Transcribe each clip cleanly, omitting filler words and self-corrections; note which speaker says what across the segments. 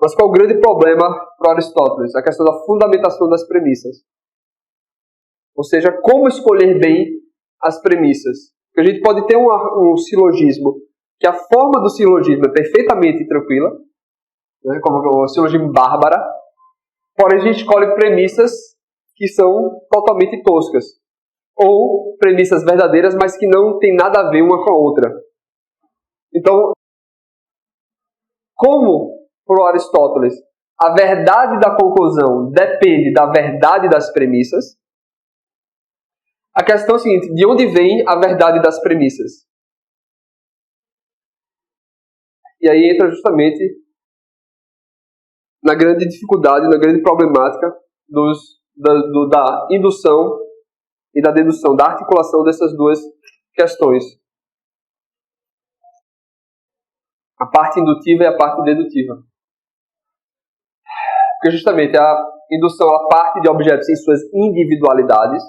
Speaker 1: Mas qual é o grande problema para Aristóteles? A questão da fundamentação das premissas. Ou seja, como escolher bem as premissas. Porque a gente pode ter um silogismo, que a forma do silogismo é perfeitamente tranquila, né, como o silogismo bárbara, porém a gente escolhe premissas que são totalmente toscas. Ou premissas verdadeiras, mas que não tem nada a ver uma com a outra. Então, como para Aristóteles a verdade da conclusão depende da verdade das premissas, a questão é a seguinte: de onde vem a verdade das premissas? E aí entra justamente na grande dificuldade, na grande problemática da indução e da dedução, da articulação dessas duas questões. A parte indutiva e a parte dedutiva. Porque justamente a indução ela parte de objetos em suas individualidades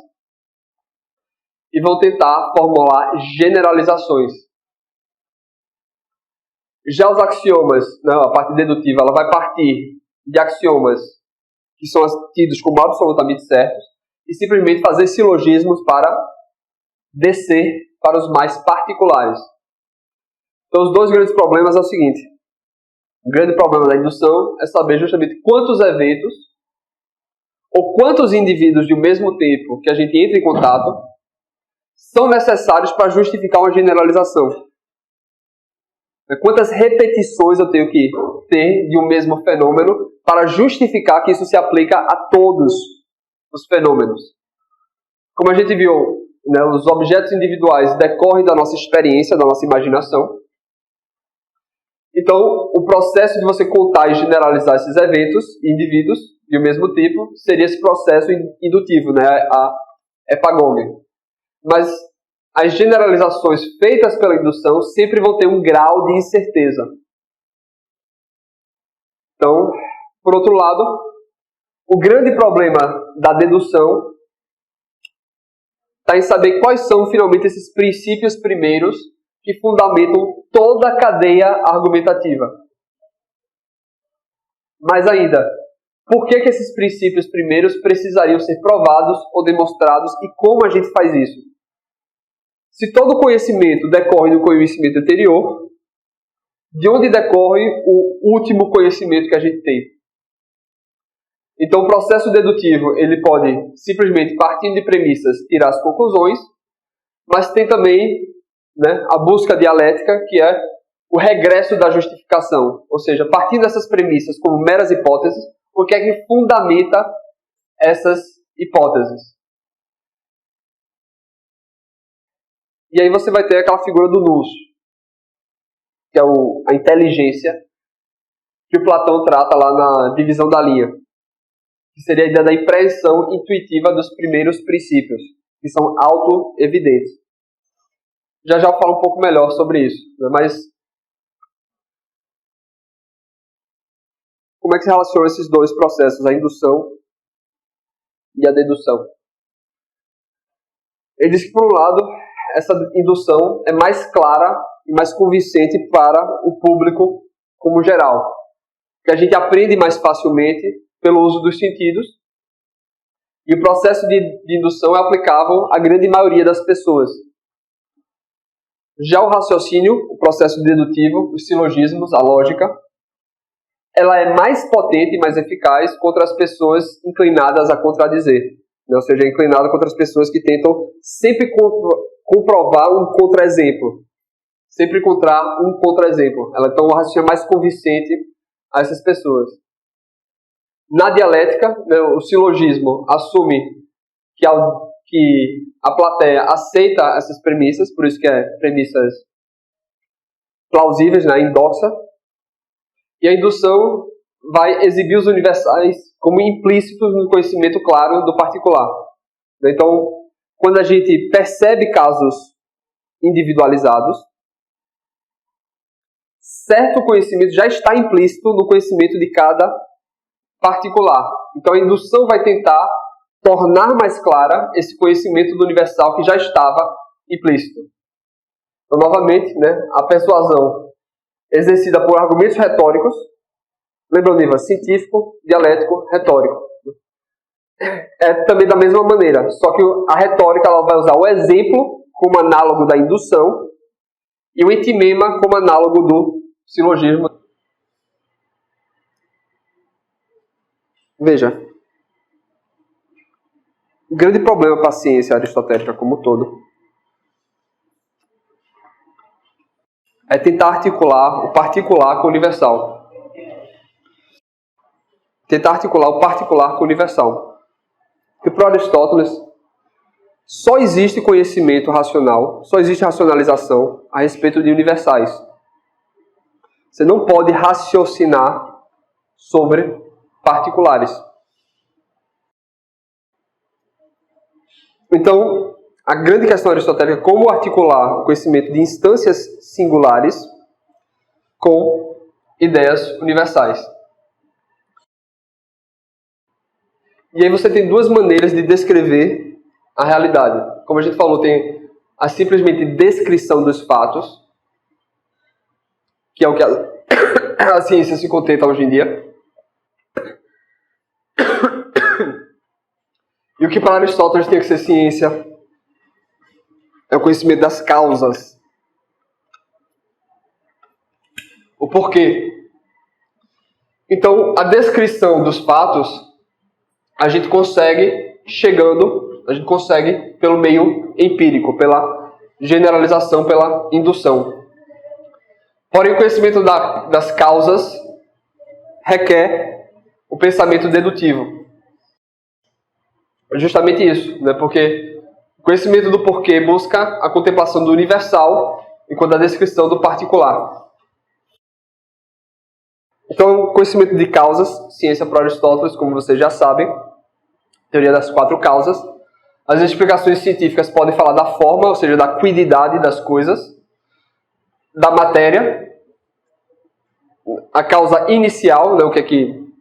Speaker 1: e vão tentar formular generalizações. Já os axiomas, a parte dedutiva, ela vai partir de axiomas que são tidos como absolutamente certos e simplesmente fazer silogismos para descer para os mais particulares. Então, os dois grandes problemas é o seguinte. O grande problema da indução é saber justamente quantos eventos ou quantos indivíduos de um mesmo tempo que a gente entra em contato são necessários para justificar uma generalização. Quantas repetições eu tenho que ter de um mesmo fenômeno para justificar que isso se aplica a todos os fenômenos. Como a gente viu, os objetos individuais decorrem da nossa experiência, da nossa imaginação. Então, o processo de você contar e generalizar esses eventos, indivíduos de um mesmo tipo, seria esse processo indutivo, a epagônia. Mas as generalizações feitas pela indução sempre vão ter um grau de incerteza. Então, por outro lado, o grande problema da dedução está em saber quais são finalmente esses princípios primeiros que fundamentam toda a cadeia argumentativa. Mas ainda, por que esses princípios primeiros precisariam ser provados ou demonstrados e como a gente faz isso? Se todo conhecimento decorre do conhecimento anterior, de onde decorre o último conhecimento que a gente tem? Então, o processo dedutivo ele pode, simplesmente partindo de premissas, tirar as conclusões, mas tem também a busca dialética, que é o regresso da justificação. Ou seja, partindo dessas premissas como meras hipóteses, o que é que fundamenta essas hipóteses? E aí você vai ter aquela figura do nous, que é a inteligência, que o Platão trata lá na divisão da linha, que seria a ideia da impressão intuitiva dos primeiros princípios, que são auto-evidentes. Já eu falo um pouco melhor sobre isso, mas como é que se relacionam esses dois processos, a indução e a dedução? Ele diz que, por um lado, essa indução é mais clara e mais convincente para o público como geral, que a gente aprende mais facilmente pelo uso dos sentidos, e o processo de indução é aplicável à grande maioria das pessoas. Já o raciocínio, o processo dedutivo, os silogismos, a lógica, ela é mais potente e mais eficaz contra as pessoas inclinadas a contradizer. Ou seja, inclinada contra as pessoas que tentam sempre comprovar um contra-exemplo. Sempre encontrar um contra-exemplo. Então, o raciocínio é mais convincente a essas pessoas. Na dialética, o silogismo assume que a plateia aceita essas premissas, por isso que é premissas plausíveis, indoxa, e a indução vai exibir os universais como implícitos no conhecimento claro do particular. Então, quando a gente percebe casos individualizados, certo conhecimento já está implícito no conhecimento de cada particular. Então, a indução vai tentar tornar mais clara esse conhecimento do universal que já estava implícito. Então, novamente, a persuasão exercida por argumentos retóricos, Lembra o nível científico, dialético, retórico. É também da mesma maneira, só que a retórica ela vai usar o exemplo como análogo da indução e o etimema como análogo do silogismo. Veja, o grande problema para a ciência aristotélica como um todo é tentar articular o particular com o universal. Tentar articular o particular com o universal. Porque para Aristóteles, só existe conhecimento racional, só existe racionalização a respeito de universais. Você não pode raciocinar sobre particulares. Então, a grande questão aristotélica é como articular o conhecimento de instâncias singulares com ideias universais. E aí você tem duas maneiras de descrever a realidade. Como a gente falou, tem a simplesmente descrição dos fatos, que é o que a ciência se contenta hoje em dia. E o que para Aristóteles tem que ser ciência é o conhecimento das causas. O porquê. Então, a descrição dos fatos, a gente consegue pelo meio empírico, pela generalização, pela indução. Porém, o conhecimento das causas requer o pensamento dedutivo. É justamente isso, né? Porque o conhecimento do porquê busca a contemplação do universal, enquanto a descrição do particular. Então, o conhecimento de causas, ciência para Aristóteles, como vocês já sabem, teoria das 4 causas. As explicações científicas podem falar da forma, ou seja, da quididade das coisas, da matéria, a causa inicial, né, o que é que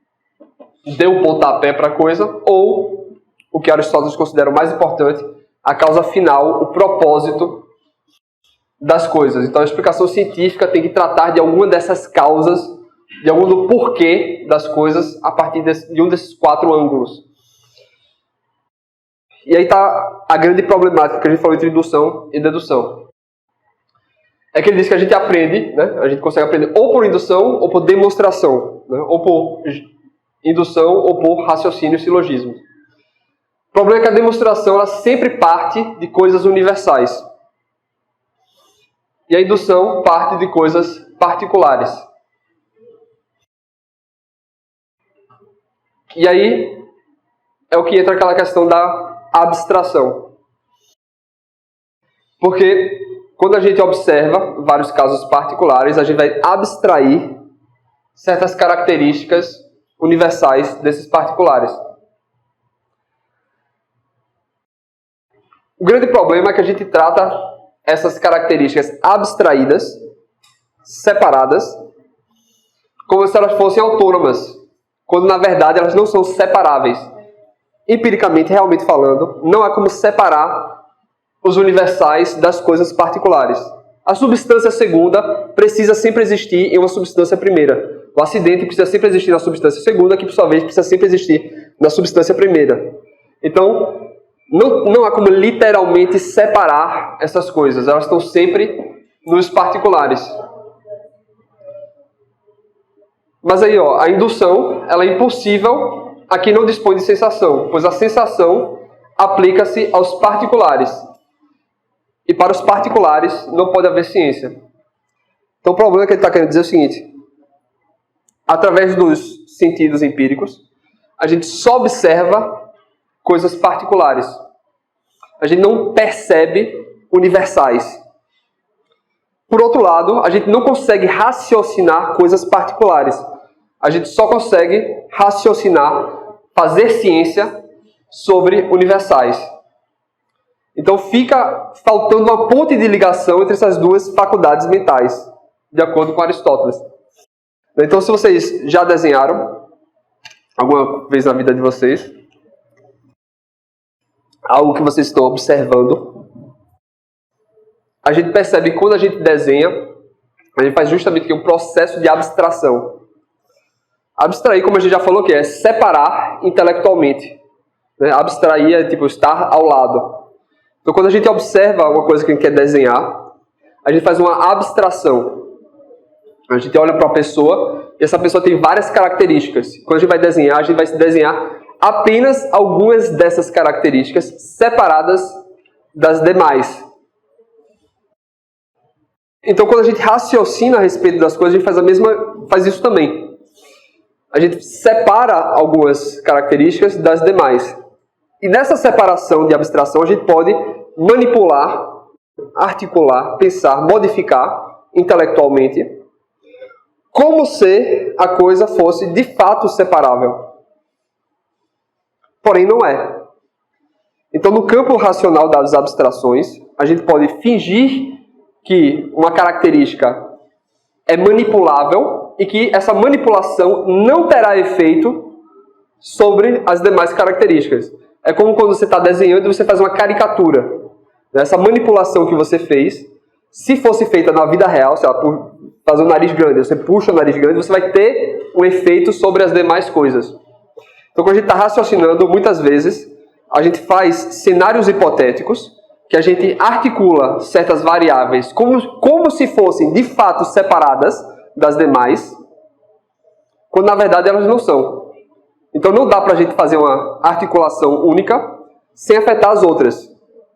Speaker 1: deu o pontapé para a coisa, ou o que Aristóteles considera o mais importante, a causa final, o propósito das coisas. Então a explicação científica tem que tratar de alguma dessas causas, de algum do porquê das coisas, a partir de um desses 4 ângulos. E aí está a grande problemática que a gente falou entre indução e dedução. É que ele diz que a gente aprende, né? A gente consegue aprender ou por indução ou por demonstração, né? Ou por indução ou por raciocínio e silogismo. O problema é que a demonstração ela sempre parte de coisas universais. E a indução parte de coisas particulares. E aí é o que entra aquela questão da abstração. Porque quando a gente observa vários casos particulares, a gente vai abstrair certas características universais desses particulares. O grande problema é que a gente trata essas características abstraídas, separadas, como se elas fossem autônomas, quando na verdade elas não são separáveis. Empiricamente, realmente falando, não há como separar os universais das coisas particulares. A substância segunda precisa sempre existir em uma substância primeira. O acidente precisa sempre existir na substância segunda, que por sua vez precisa sempre existir na substância primeira. Então, não há como literalmente separar essas coisas. Elas estão sempre nos particulares. Mas aí, a indução ela é impossível a quem não dispõe de sensação, pois a sensação aplica-se aos particulares. E para os particulares não pode haver ciência. Então o problema que ele está querendo dizer é o seguinte: através dos sentidos empíricos, a gente só observa coisas particulares. A gente não percebe universais. Por outro lado, a gente não consegue raciocinar coisas particulares. A gente só consegue raciocinar, fazer ciência sobre universais. Então fica faltando uma ponte de ligação entre essas duas faculdades mentais, de acordo com Aristóteles. Então, se vocês já desenharam alguma vez na vida de vocês algo que vocês estão observando, a gente percebe que quando a gente desenha, a gente faz justamente um processo de abstração. Abstrair, como a gente já falou, que é separar intelectualmente. Né? Abstrair é tipo estar ao lado. Então, quando a gente observa uma coisa que a gente quer desenhar, a gente faz uma abstração. A gente olha para uma pessoa e essa pessoa tem várias características. Quando a gente vai desenhar, a gente vai desenhar apenas algumas dessas características separadas das demais. Então, quando a gente raciocina a respeito das coisas, a gente faz isso também. A gente separa algumas características das demais. E nessa separação de abstração, a gente pode manipular, articular, pensar, modificar intelectualmente, como se a coisa fosse de fato separável. Porém, não é. Então, no campo racional das abstrações, a gente pode fingir que uma característica é manipulável e que essa manipulação não terá efeito sobre as demais características. É como quando você está desenhando e você faz uma caricatura. Essa manipulação que você fez, se fosse feita na vida real, sei lá, por fazer o nariz grande, você puxa o nariz grande, você vai ter um efeito sobre as demais coisas. Então, quando a gente está raciocinando, muitas vezes, a gente faz cenários hipotéticos, que a gente articula certas variáveis como se fossem, de fato, separadas das demais, quando, na verdade, elas não são. Então, não dá para a gente fazer uma articulação única sem afetar as outras.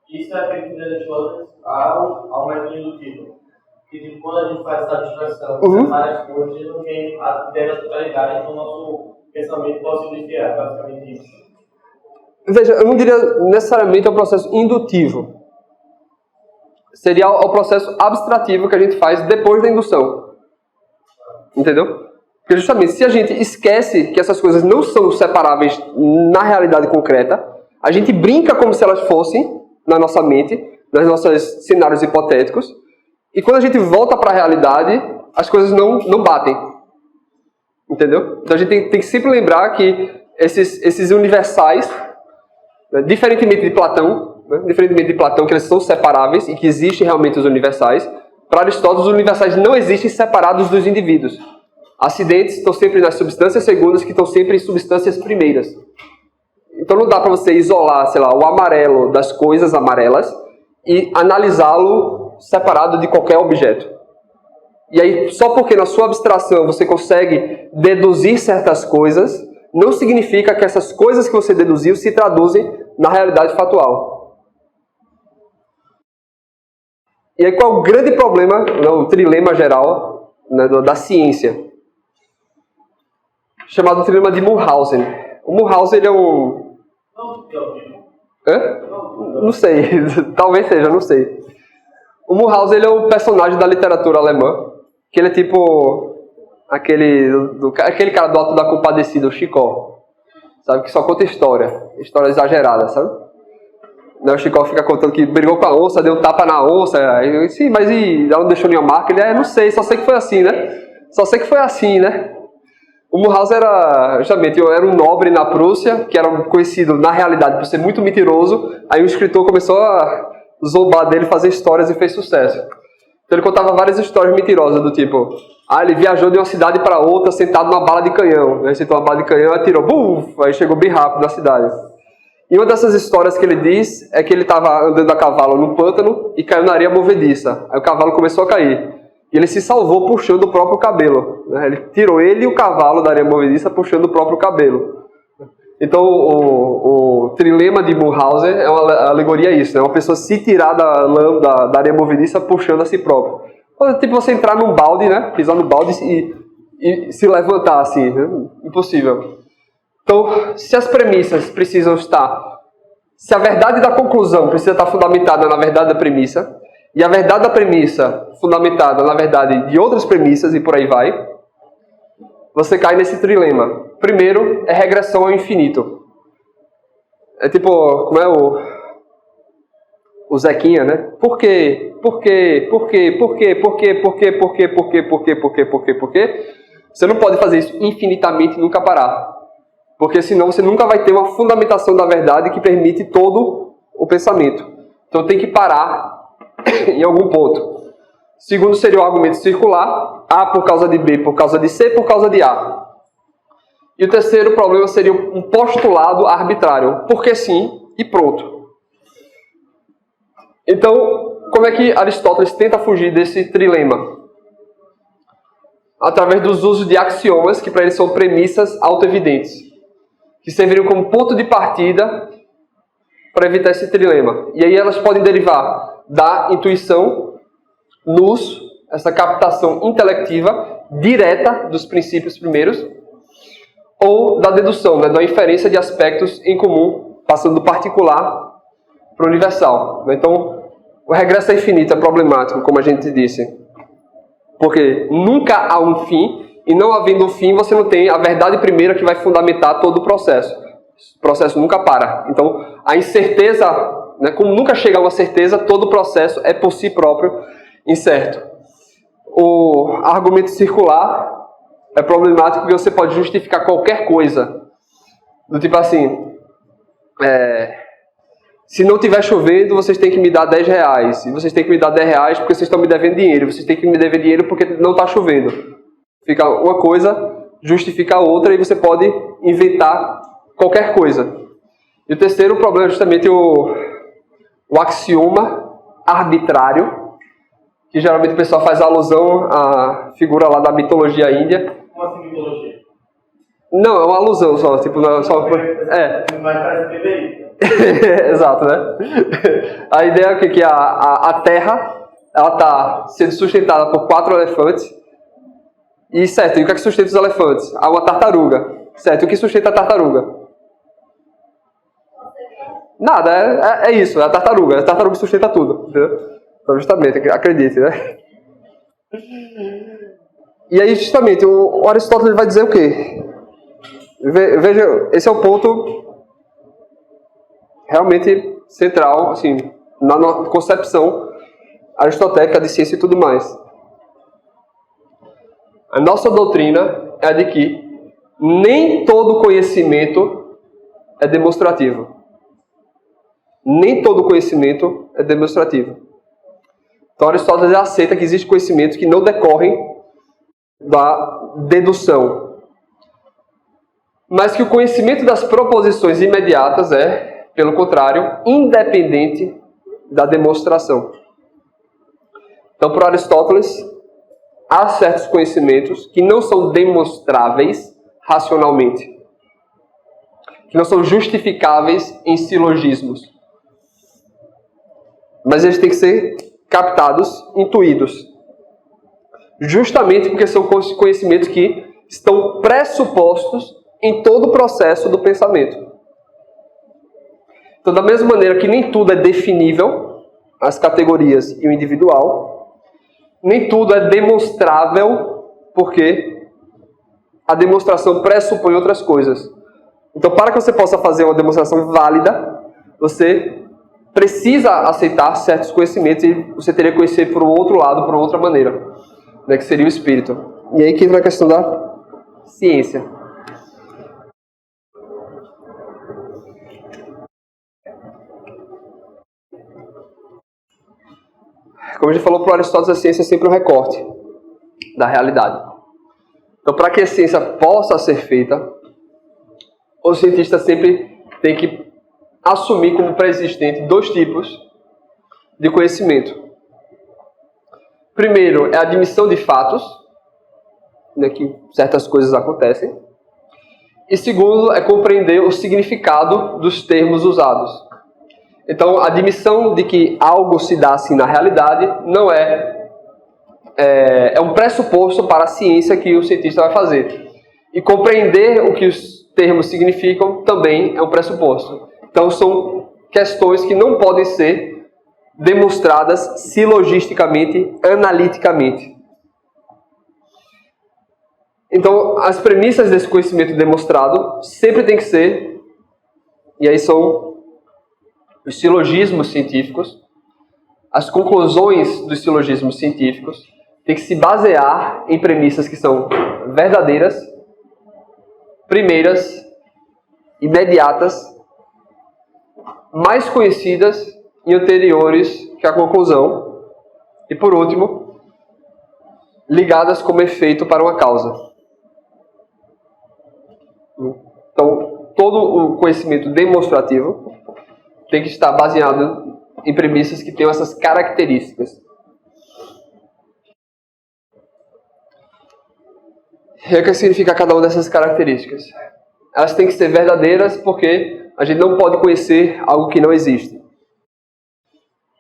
Speaker 2: Isso é feito de todas ao método indutivo. Porque quando a gente faz essa abstração, várias coisas, não tem a ideia da totalidade, então o nosso pensamento pode se desviar, basicamente isso.
Speaker 1: Veja, eu não diria necessariamente o processo indutivo. Seria o processo abstrativo que a gente faz depois da indução. Entendeu? Porque justamente, se a gente esquece que essas coisas não são separáveis na realidade concreta, a gente brinca como se elas fossem na nossa mente, nos nossos cenários hipotéticos, e quando a gente volta para a realidade, as coisas não batem. Entendeu? Então a gente tem que sempre lembrar que esses universais, né, diferentemente de Platão, que eles são separáveis e que existem realmente os universais, para Aristóteles os universais não existem separados dos indivíduos. Acidentes estão sempre nas substâncias segundas, que estão sempre em substâncias primeiras. Então não dá para você isolar, sei lá, o amarelo das coisas amarelas e analisá-lo separado de qualquer objeto. E aí, só porque na sua abstração você consegue deduzir certas coisas, não significa que essas coisas que você deduziu se traduzem na realidade fatual. E aí qual é o grande problema, o trilema geral, né, da ciência? Chamado trilema de Munchausen. O Munchausen, ele é um... Não sei, talvez seja, não sei. O Munchausen, ele é um personagem da literatura alemã, que ele é tipo aquele cara do Alto da Compadecida, o Chicó, sabe, que só conta história exagerada, sabe? O Chicó fica contando que brigou com a onça, deu um tapa na onça, aí, sim, mas e ela não deixou nenhuma marca? Ele, não sei, só sei que foi assim, né? O Munchausen era um nobre na Prússia, que era conhecido na realidade por ser muito mentiroso. Aí o escritor começou a zombar dele, fazer histórias e fez sucesso. Então ele contava várias histórias mentirosas, do tipo, ele viajou de uma cidade para outra sentado numa bala de canhão. Aí sentou uma bala de canhão e atirou, aí chegou bem rápido na cidade. E uma dessas histórias que ele diz é que ele estava andando a cavalo num pântano e caiu na areia movediça. Aí o cavalo começou a cair. E ele se salvou puxando o próprio cabelo. Né? Ele tirou ele e o cavalo da areia movediça puxando o próprio cabelo. Então o trilema de Munchausen é uma alegoria a isso, né? Uma pessoa se tirar da areia movediça puxando a si próprio. Tipo você entrar num balde, né? Pisar no balde e se levantar assim, né? Impossível. Então, se as premissas precisam estar... Se a verdade da conclusão precisa estar fundamentada na verdade da premissa, e a verdade da premissa fundamentada na verdade de outras premissas, e por aí vai, você cai nesse trilema. Primeiro, é regressão ao infinito. É tipo, como é o Zequinha, né? Por quê? Por quê? Por quê? Por quê? Por quê? Por quê? Por quê? Por quê? Por quê? Por quê? Por quê? Por quê? Você não pode fazer isso infinitamente e nunca parar. Porque senão você nunca vai ter uma fundamentação da verdade que permite todo o pensamento. Então tem que parar em algum ponto. Segundo seria o argumento circular. A por causa de B, por causa de C, por causa de A. E o terceiro problema seria um postulado arbitrário. Porque sim e pronto. Então, como é que Aristóteles tenta fugir desse trilema? Através dos usos de axiomas, que para ele são premissas autoevidentes, que serviriam como ponto de partida para evitar esse trilema. E aí elas podem derivar da intuição, nous, essa captação intelectiva direta dos princípios primeiros, ou da dedução, né, da inferência de aspectos em comum, passando do particular para o universal. Então, o regresso ao infinito é problemático, como a gente disse, porque nunca há um fim, e não havendo um fim, você não tem a verdade primeira que vai fundamentar todo o processo. O processo nunca para. Então, a incerteza, né, como nunca chega a uma certeza, todo o processo é por si próprio incerto. O argumento circular é problemático porque você pode justificar qualquer coisa. Do tipo assim, se não estiver chovendo, vocês têm que me dar 10 reais. E vocês têm que me dar 10 reais porque vocês estão me devendo dinheiro. Vocês têm que me dever dinheiro porque não está chovendo. Fica uma coisa, justifica a outra e você pode inventar qualquer coisa. E o terceiro problema é justamente o axioma arbitrário, que geralmente o pessoal faz alusão à figura lá da mitologia índia.
Speaker 2: Como assim mitologia?
Speaker 1: Não, é uma alusão só. Tipo, não, só
Speaker 2: Mas parece que
Speaker 1: exato, né? A ideia é que a Terra está sendo sustentada por 4 elefantes. E certo, e o que é que sustenta os elefantes? Há uma tartaruga. Certo, e o que sustenta a tartaruga? Nada, é isso, é a tartaruga. É a tartaruga que sustenta tudo. Entendeu? Então, justamente, acredite, né? E aí, justamente, o Aristóteles vai dizer o quê? Veja, esse é o ponto realmente central, assim, na concepção aristotélica de ciência e tudo mais. A nossa doutrina é a de que nem todo conhecimento é demonstrativo. Nem todo conhecimento é demonstrativo. Então Aristóteles aceita que existem conhecimentos que não decorrem da dedução. Mas que o conhecimento das proposições imediatas é, pelo contrário, independente da demonstração. Então, para Aristóteles, há certos conhecimentos que não são demonstráveis racionalmente, que não são justificáveis em silogismos. Mas eles têm que ser captados, intuídos. Justamente porque são conhecimentos que estão pressupostos em todo o processo do pensamento. Então, da mesma maneira que nem tudo é definível, as categorias e o individual, nem tudo é demonstrável, porque a demonstração pressupõe outras coisas. Então, para que você possa fazer uma demonstração válida, você precisa aceitar certos conhecimentos e você teria que conhecer por um outro lado, por uma outra maneira, né, que seria o espírito. E aí que entra a questão da ciência. Como a gente falou, para Aristóteles, a ciência é sempre um recorte da realidade. Então, para que a ciência possa ser feita, o cientista sempre tem que assumir como pré-existente 2 tipos de conhecimento. Primeiro é a admissão de fatos, né, que certas coisas acontecem. E segundo é compreender o significado dos termos usados. Então, a admissão de que algo se dá assim na realidade não é um pressuposto para a ciência que o cientista vai fazer. E compreender o que os termos significam também é um pressuposto. Então, são questões que não podem ser demonstradas silogisticamente, analiticamente. Então, as premissas desse conhecimento demonstrado sempre tem que ser, e aí são os silogismos científicos, as conclusões dos silogismos científicos têm que se basear em premissas que são verdadeiras, primeiras, imediatas, mais conhecidas e anteriores que a conclusão, e por último, ligadas como efeito para uma causa. Então, todo o conhecimento demonstrativo tem que estar baseado em premissas que tenham essas características. E o que significa cada uma dessas características? Elas têm que ser verdadeiras porque a gente não pode conhecer algo que não existe.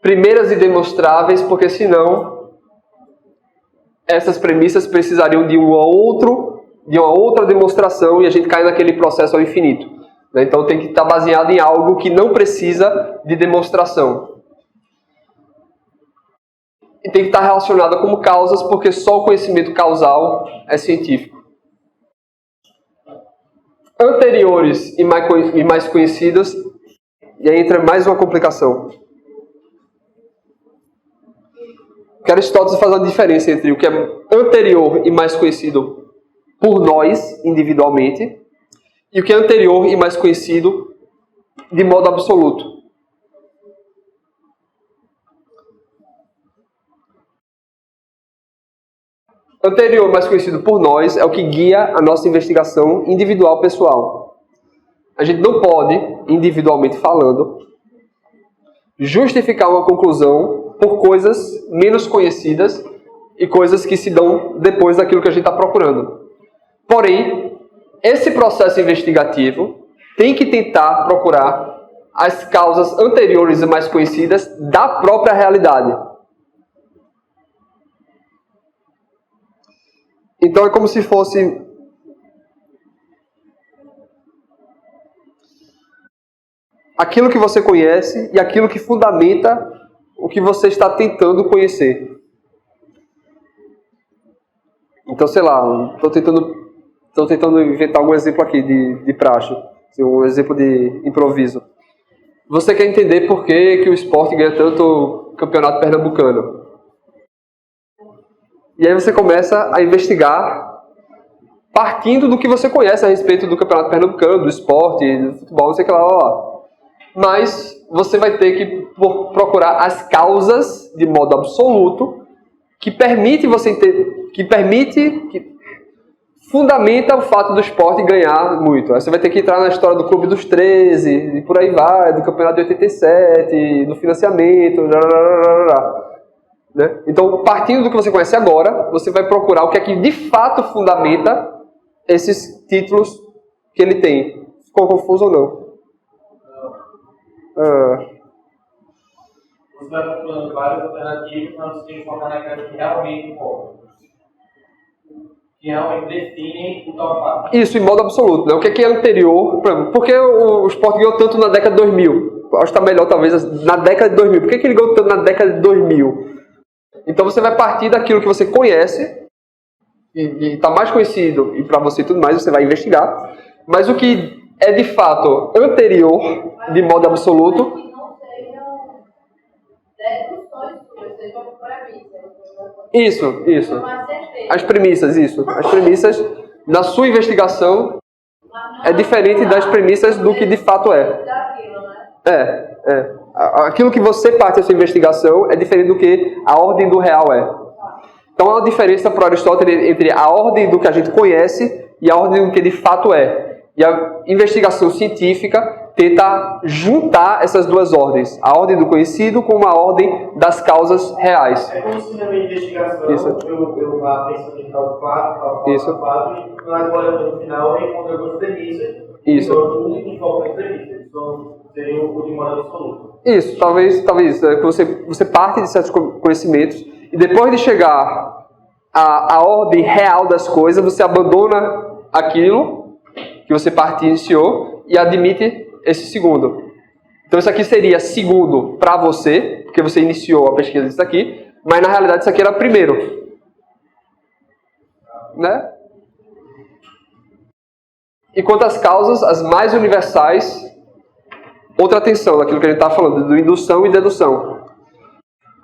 Speaker 1: Primeiras e demonstráveis porque senão essas premissas precisariam de uma outra demonstração e a gente cai naquele processo ao infinito. Então tem que estar baseado em algo que não precisa de demonstração. E tem que estar relacionada como causas porque só o conhecimento causal é científico. Anteriores e mais conhecidas, e aí entra mais uma complicação. Que Aristóteles faz uma diferença entre o que é anterior e mais conhecido por nós, individualmente, e o que é anterior e mais conhecido de modo absoluto. Anterior, mais conhecido por nós, é o que guia a nossa investigação individual pessoal. A gente não pode, individualmente falando, justificar uma conclusão por coisas menos conhecidas e coisas que se dão depois daquilo que a gente está procurando. Porém, esse processo investigativo tem que tentar procurar as causas anteriores e mais conhecidas da própria realidade. Então é como se fosse aquilo que você conhece e aquilo que fundamenta o que você está tentando conhecer. Então, sei lá, estou tentando inventar algum exemplo aqui de praxe, um exemplo de improviso. Você quer entender por que o esporte ganha tanto campeonato pernambucano. E aí você começa a investigar partindo do que você conhece a respeito do campeonato pernambucano, do esporte, do futebol, não sei o que lá. Mas você vai ter que procurar as causas de modo absoluto que fundamenta o fato do esporte ganhar muito. Aí você vai ter que entrar na história do Clube dos 13, e por aí vai, do campeonato de 87, do financiamento, né? Então, partindo do que você conhece agora, você vai procurar o que é que de fato fundamenta esses títulos que ele tem. Ficou confuso ou não?
Speaker 2: Você vai procurando várias alternativas, mas você tem que focar naquelas que realmente importam. Que realmente definem o tal fato.
Speaker 1: Isso, em modo absoluto, né? O que é anterior? Por que o esporte ganhou tanto na década de 2000? Eu acho que está melhor, talvez, na década de 2000. Por que ele ganhou tanto na década de 2000? Então você vai partir daquilo que você conhece, e está mais conhecido, e para você tudo mais, você vai investigar. Mas o que é de fato anterior, de modo absoluto... Isso. As premissas, isso. As premissas da sua investigação é diferente das premissas do que de fato é. Aquilo que você parte da sua investigação é diferente do que a ordem do real é. Então há uma diferença para Aristóteles entre a ordem do que a gente conhece e a ordem do que de fato é. E a investigação científica tenta juntar essas duas ordens, a ordem do conhecido com a ordem das causas reais.
Speaker 2: É como se na minha investigação eu vá pensando em tal fato, e na coleta no final eu encontro algumas premissas.
Speaker 1: Isso.
Speaker 2: Então tudo em foco das premissas. Então seria o de modo absoluto.
Speaker 1: Isso, talvez você parte de certos conhecimentos e depois de chegar à ordem real das coisas, você abandona aquilo que você iniciou e admite esse segundo. Então isso aqui seria segundo para você, porque você iniciou a pesquisa disso aqui, mas na realidade isso aqui era primeiro. Né? E quanto às causas, as mais universais, outra atenção daquilo que a gente está falando, de indução e dedução.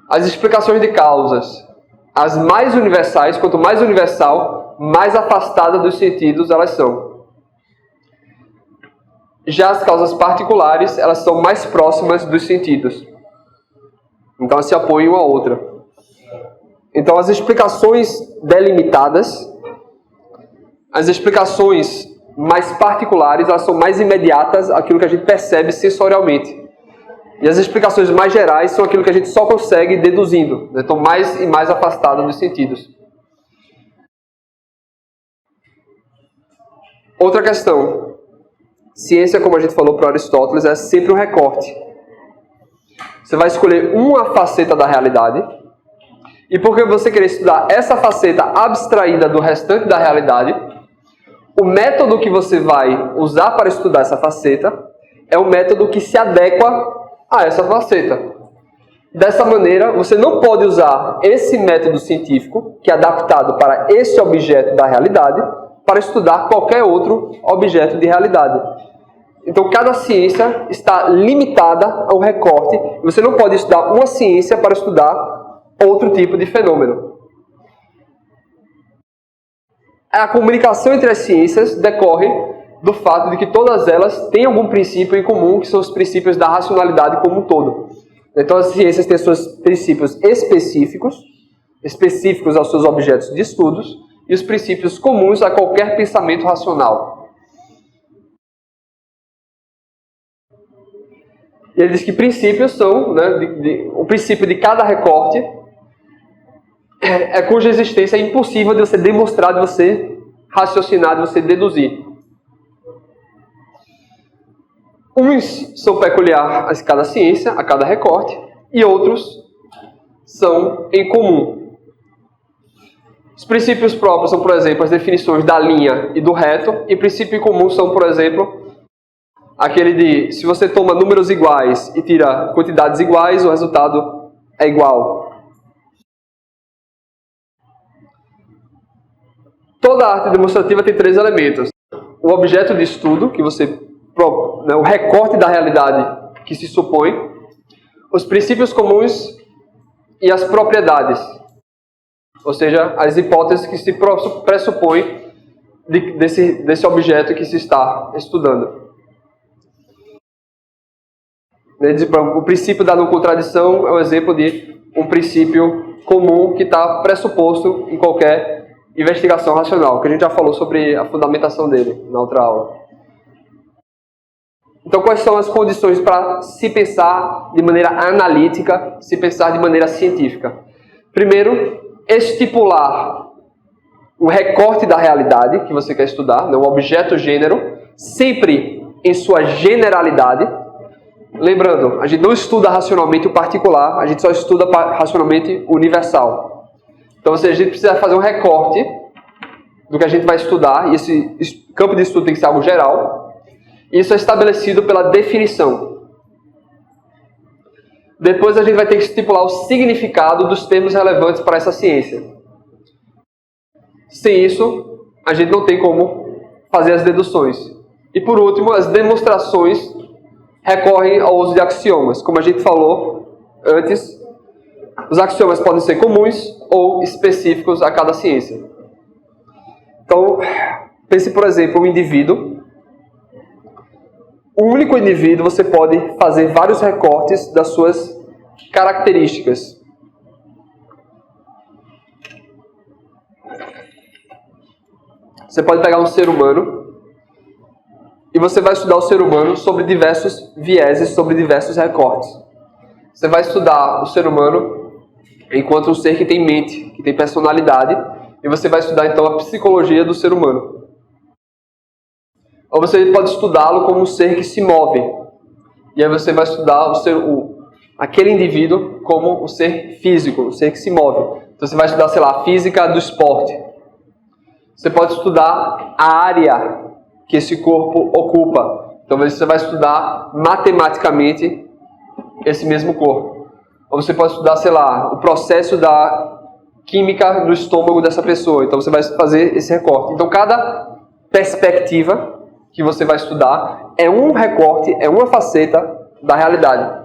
Speaker 1: As explicações de causas, as mais universais, quanto mais universal, mais afastada dos sentidos elas são. Já as causas particulares, elas são mais próximas dos sentidos. Então elas se apoiam uma à outra. Então as explicações delimitadas, as explicações mais particulares, elas são mais imediatas àquilo que a gente percebe sensorialmente. E as explicações mais gerais são aquilo que a gente só consegue deduzindo, né? Estão mais e mais afastadas dos sentidos. Outra questão. Ciência, como a gente falou para Aristóteles, é sempre um recorte. Você vai escolher uma faceta da realidade, e porque você querer estudar essa faceta abstraída do restante da realidade, o método que você vai usar para estudar essa faceta é um método que se adequa a essa faceta. Dessa maneira, você não pode usar esse método científico, que é adaptado para esse objeto da realidade, para estudar qualquer outro objeto de realidade. Então, cada ciência está limitada a um recorte. Você não pode estudar uma ciência para estudar outro tipo de fenômeno. A comunicação entre as ciências decorre do fato de que todas elas têm algum princípio em comum, que são os princípios da racionalidade como um todo. Então, as ciências têm seus princípios específicos aos seus objetos de estudos, e os princípios comuns a qualquer pensamento racional. E ele diz que princípios são, né, o princípio de cada recorte cuja existência é impossível de você demonstrar, de você raciocinar, de você deduzir. Uns são peculiares a cada ciência, a cada recorte, e outros são em comum. Os princípios próprios são, por exemplo, as definições da linha e do reto, e princípio em comum são, por exemplo, aquele de, se você toma números iguais e tira quantidades iguais, o resultado é igual. Toda arte demonstrativa tem 3 elementos. O objeto de estudo, que o recorte da realidade que se supõe, os princípios comuns e as propriedades. Ou seja, as hipóteses que se pressupõem desse objeto que se está estudando. O princípio da não contradição é um exemplo de um princípio comum que está pressuposto em qualquer investigação racional, que a gente já falou sobre a fundamentação dele na outra aula. Então, quais são as condições para se pensar de maneira analítica, se pensar de maneira científica? Primeiro, estipular um recorte da realidade que você quer estudar, um objeto-gênero, sempre em sua generalidade. Lembrando, a gente não estuda racionalmente o particular, a gente só estuda racionalmente o universal. Então, a gente precisa fazer um recorte do que a gente vai estudar, e esse campo de estudo tem que ser algo geral. Isso é estabelecido pela definição. Depois a gente vai ter que estipular o significado dos termos relevantes para essa ciência. Sem isso, a gente não tem como fazer as deduções. E por último, as demonstrações recorrem ao uso de axiomas. Como a gente falou antes, os axiomas podem ser comuns ou específicos a cada ciência. Então, pense, por exemplo, um indivíduo. Um único indivíduo, você pode fazer vários recortes das suas características. Você pode pegar um ser humano e você vai estudar o ser humano sobre diversos vieses, sobre diversos recortes. Você vai estudar o ser humano enquanto um ser que tem mente, que tem personalidade, e você vai estudar então a psicologia do ser humano. Ou você pode estudá-lo como um ser que se move, e aí você vai estudar aquele indivíduo como um ser físico, um ser que se move. Então você vai estudar, sei lá, a física do esporte. Você pode estudar a área que esse corpo ocupa. Então você vai estudar matematicamente esse mesmo corpo. Ou você pode estudar, sei lá, o processo da química no estômago dessa pessoa. Então você vai fazer esse recorte. Então cada perspectiva que você vai estudar é um recorte, é uma faceta da realidade.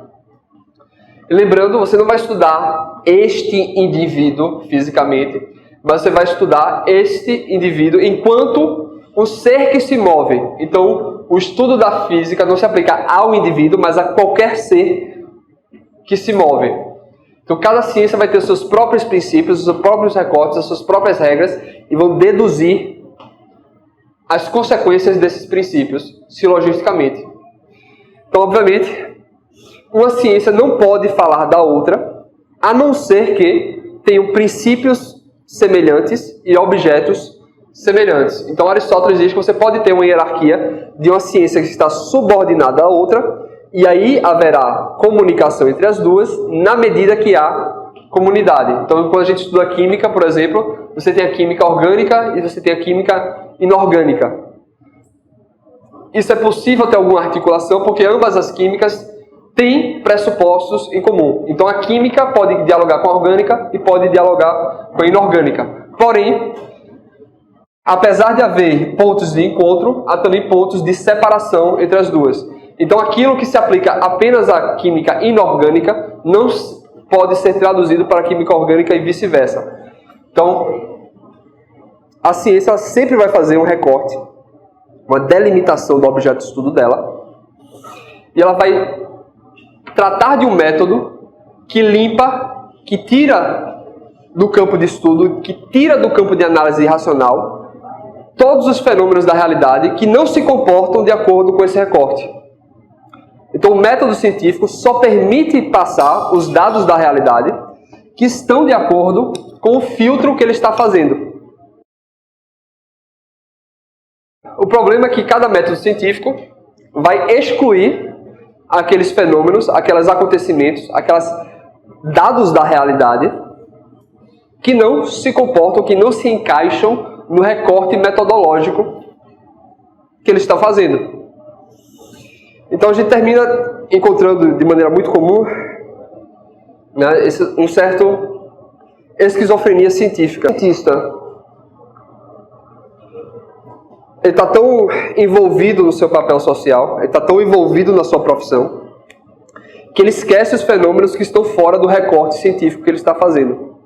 Speaker 1: E lembrando, você não vai estudar este indivíduo fisicamente, mas você vai estudar este indivíduo enquanto um ser que se move. Então, o estudo da física não se aplica ao indivíduo, mas a qualquer ser que se move. Então, cada ciência vai ter os seus próprios princípios, os seus próprios recortes, as suas próprias regras, e vão deduzir as consequências desses princípios, silogisticamente. Então, obviamente, uma ciência não pode falar da outra, a não ser que tenham princípios semelhantes e objetos semelhantes. Então, Aristóteles diz que você pode ter uma hierarquia de uma ciência que está subordinada à outra, e aí haverá comunicação entre as duas, na medida que há comunidade. Então, quando a gente estuda química, por exemplo, você tem a química orgânica e você tem a química inorgânica. Isso é possível ter alguma articulação, porque ambas as químicas têm pressupostos em comum. Então, a química pode dialogar com a orgânica e pode dialogar com a inorgânica. Porém, apesar de haver pontos de encontro, há também pontos de separação entre as duas. Então, aquilo que se aplica apenas à química inorgânica não pode ser traduzido para a química orgânica e vice-versa. Então, a ciência sempre vai fazer um recorte, uma delimitação do objeto de estudo dela, e ela vai tratar de um método que limpa, que tira do campo de estudo, que tira do campo de análise racional, todos os fenômenos da realidade que não se comportam de acordo com esse recorte. Então, o método científico só permite passar os dados da realidade que estão de acordo com o filtro que ele está fazendo. O problema é que cada método científico vai excluir aqueles fenômenos, aqueles acontecimentos, aqueles dados da realidade que não se comportam, que não se encaixam no recorte metodológico que ele está fazendo. Então a gente termina encontrando de maneira muito comum, né, um certo esquizofrenia científica. O cientista, ele está tão envolvido no seu papel social, ele está tão envolvido na sua profissão, que ele esquece os fenômenos que estão fora do recorte científico que ele está fazendo.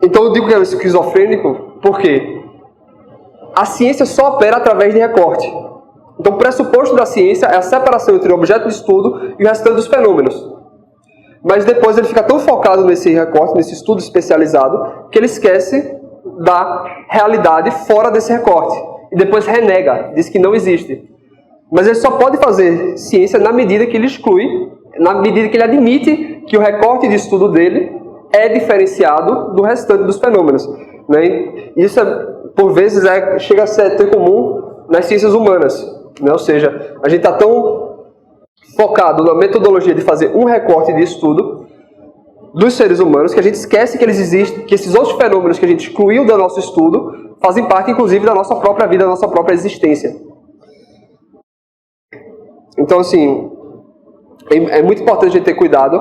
Speaker 1: Então eu digo que é esquizofrênico porque a ciência só opera através de recorte. Então o pressuposto da ciência é a separação entre o objeto de estudo e o restante dos fenômenos. Mas depois ele fica tão focado nesse recorte, nesse estudo especializado, que ele esquece da realidade fora desse recorte. E depois renega, diz que não existe. Mas ele só pode fazer ciência na medida que ele exclui, na medida que ele admite que o recorte de estudo dele é diferenciado do restante dos fenômenos. Né? Isso, por vezes, chega a ser comum nas ciências humanas. Né? Ou seja, a gente está tão focado na metodologia de fazer um recorte de estudo dos seres humanos que a gente esquece que eles existem, que esses outros fenômenos que a gente excluiu do nosso estudo fazem parte, inclusive, da nossa própria vida, da nossa própria existência. Então, assim, é muito importante a gente ter cuidado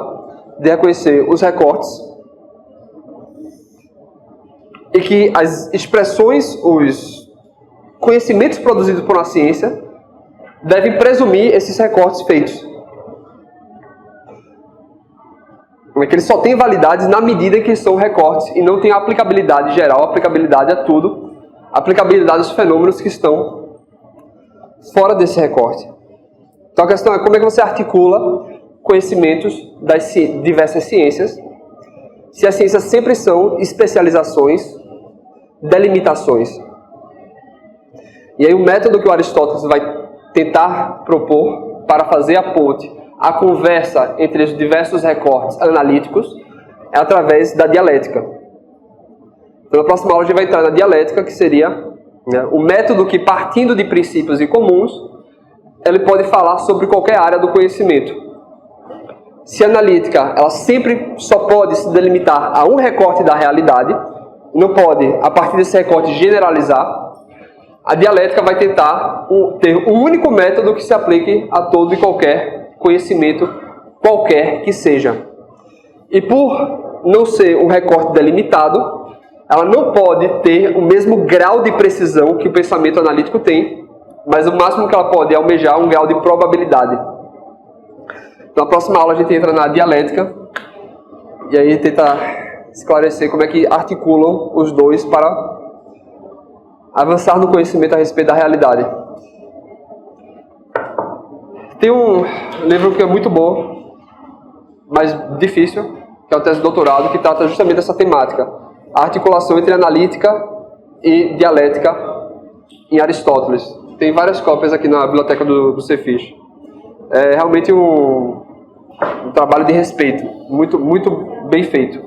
Speaker 1: de reconhecer os recortes e que as expressões, os conhecimentos produzidos por uma ciência devem presumir esses recortes feitos. É que eles só têm validade na medida em que são recortes e não têm aplicabilidade geral, aplicabilidade a tudo, aplicabilidade aos fenômenos que estão fora desse recorte. Então a questão é como é que você articula conhecimentos das diversas ciências, se as ciências sempre são especializações, delimitações. E aí o método que o Aristóteles vai tentar propor para fazer a ponte, a conversa entre os diversos recortes analíticos, é através da dialética. Então, na próxima aula a gente vai entrar na dialética, que seria, né, o método que, partindo de princípios em comuns, ele pode falar sobre qualquer área do conhecimento. Se a analítica, ela sempre só pode se delimitar a um recorte da realidade, não pode, a partir desse recorte, generalizar, a dialética vai tentar ter um único método que se aplique a todo e qualquer conhecimento, qualquer que seja. E por não ser um recorte delimitado, ela não pode ter o mesmo grau de precisão que o pensamento analítico tem, mas o máximo que ela pode é almejar um grau de probabilidade. Então, na próxima aula a gente entra na dialética e aí tenta esclarecer como é que articulam os dois para avançar no conhecimento a respeito da realidade. Tem um livro que é muito bom, mas difícil, que é o tese de doutorado, que trata justamente dessa temática. A articulação entre analítica e dialética em Aristóteles. Tem várias cópias aqui na biblioteca do Cefis. É realmente um trabalho de respeito, muito, muito bem feito.